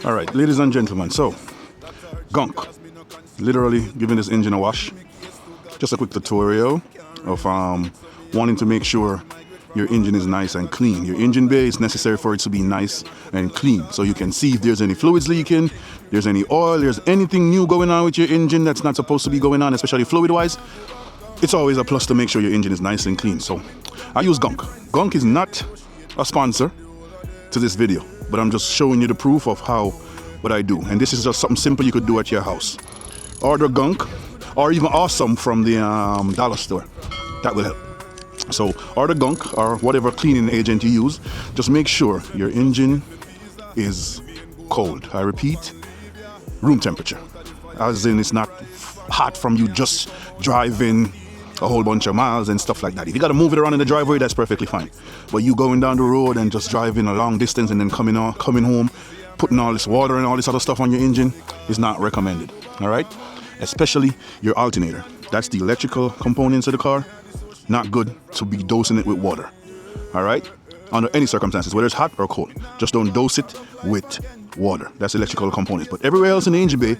All right, ladies and gentlemen, so gunk, literally giving this engine a wash. Just a quick tutorial of wanting to make sure your engine is nice and clean. Your engine bay is necessary for it to be nice and clean, so you can see if there's any fluids leaking, there's any oil, there's anything new going on with your engine that's not supposed to be going on, especially fluid wise. It's always a plus to make sure your engine is nice and clean. So I use Gunk. Gunk is not a sponsor to this video, but I'm just showing you the proof of what I do. And this is just something simple you could do at your house. Order Gunk or even Awesome from the dollar store. That will help. So order Gunk or whatever cleaning agent you use. Just make sure your engine is cold. I repeat, room temperature. As in, it's not hot from you just driving a whole bunch of miles and stuff like that. If you got to move it around in the driveway, that's perfectly fine. But you going down the road and just driving a long distance and then coming home, putting all this water and all this other stuff on your engine is not recommended. All right? Especially your alternator. That's the electrical components of the car. Not good to be dosing it with water. All right? Under any circumstances, whether it's hot or cold, just don't dose it with water. That's electrical components. But everywhere else in the engine bay,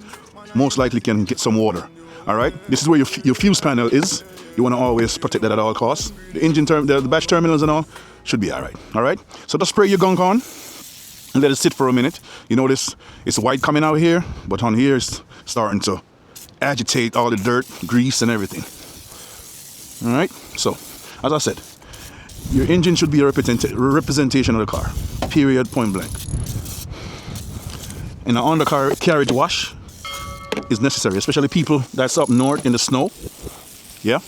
most likely can get some water. All right? This is where your fuse panel is. You want to always protect that at all costs. The engine the batch terminals and all should be all right. All right? So just spray your Gunk on and let it sit for a minute. You notice it's white coming out here, but on here it's starting to agitate all the dirt, grease, and everything. All right? So, as I said, your engine should be a representation of the car. Period, point blank. And an undercarriage wash is necessary, especially people that's up north in the snow. Yeah?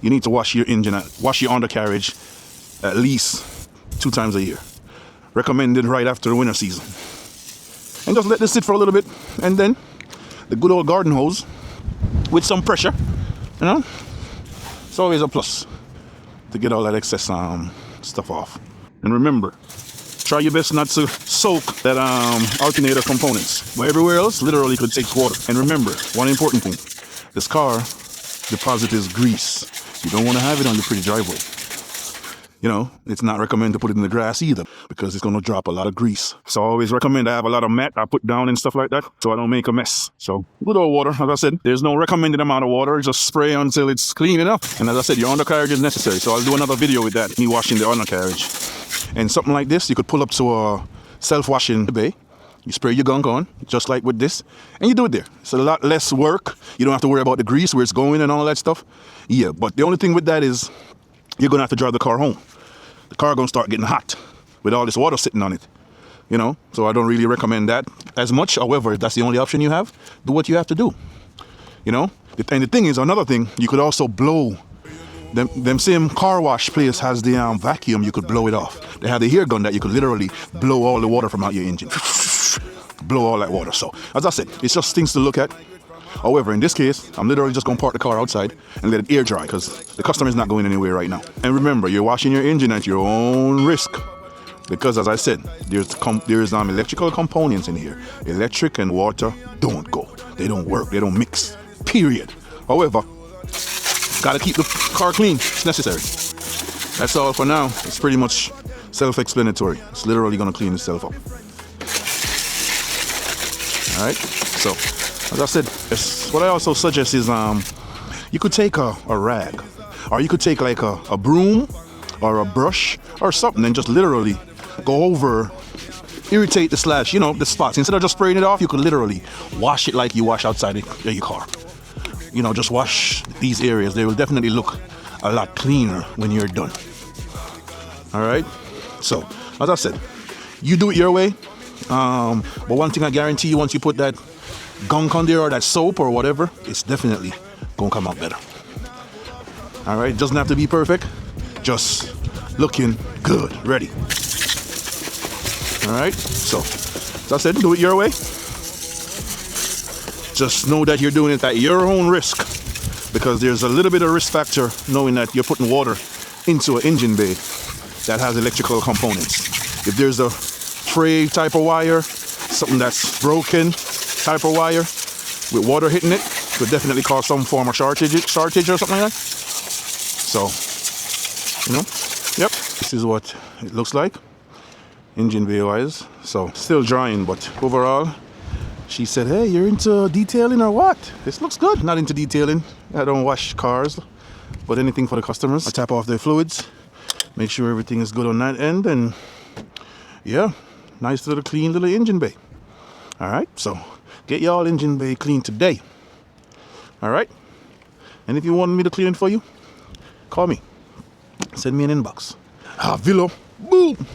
You need to wash your engine, wash your undercarriage at least 2 times a year. Recommended right after the winter season. And just let this sit for a little bit. And then the good old garden hose with some pressure, you know, it's always a plus to get all that excess stuff off. And remember, try your best not to soak that alternator components. But everywhere else, literally could take water. And remember, one important thing, this car deposit is grease. You don't want to have it on your pretty driveway. You know, it's not recommended to put it in the grass either because it's going to drop a lot of grease. So I always recommend I have a lot of mat I put down and stuff like that so I don't make a mess. So good old water, as I said, there's no recommended amount of water. Just spray until it's clean enough. And as I said, your undercarriage is necessary. So I'll do another video with that, me washing the undercarriage. And something like this, you could pull up to a self-washing bay. You spray your Gunk on, just like with this, and you do it there. It's a lot less work. You don't have to worry about the grease, where it's going and all that stuff. Yeah, but the only thing with that is you're going to have to drive the car home. The car going to start getting hot with all this water sitting on it, you know? So I don't really recommend that as much. However, if that's the only option you have, do what you have to do, you know? And the thing is, another thing, you could also blow. Them same car wash place has the vacuum, you could blow it off. They have the air gun that you could literally blow all the water from out your engine. Blow all that water. So, as I said, it's just things to look at. However, in this case, I'm literally just going to park the car outside and let it air dry because the customer is not going anywhere right now. And remember, you're washing your engine at your own risk because, as I said, there's electrical components in here. Electric and water don't go. They don't work. They don't mix. Period. However, got to keep the car clean. It's necessary. That's all for now. It's pretty much self-explanatory. It's literally going to clean itself up. All right. So, as I said, what I also suggest is you could take a rag, or you could take like a broom or a brush or something and just literally go over, irritate the spots. Instead of just spraying it off, you could literally wash it like you wash outside your car. You know, just wash these areas. They will definitely look a lot cleaner when you're done. All right. So, as I said, you do it your way. But one thing I guarantee you, once you put that Gunk on there or that soap or whatever, it's definitely gonna come out better. All right. It doesn't have to be perfect. Just looking good. Ready. All right. So, as I said, do it your way. Just know that you're doing it at your own risk because there's a little bit of risk factor knowing that you're putting water into an engine bay that has electrical components. If there's a fray type of wire, something that's broken type of wire with water hitting it, could definitely cause some form of shortage or something like that. So, you know, yep, this is what it looks like. engine bay wise. So still drying, but overall, she said, hey, you're into detailing or what? This looks good. Not into detailing. I don't wash cars, but anything for the customers. I tap off the fluids, make sure everything is good on that end, and yeah, nice little clean little engine bay. All right, so get y'all engine bay clean today. All right, and if you want me to clean it for you, call me. Send me an inbox. Vilo, boom.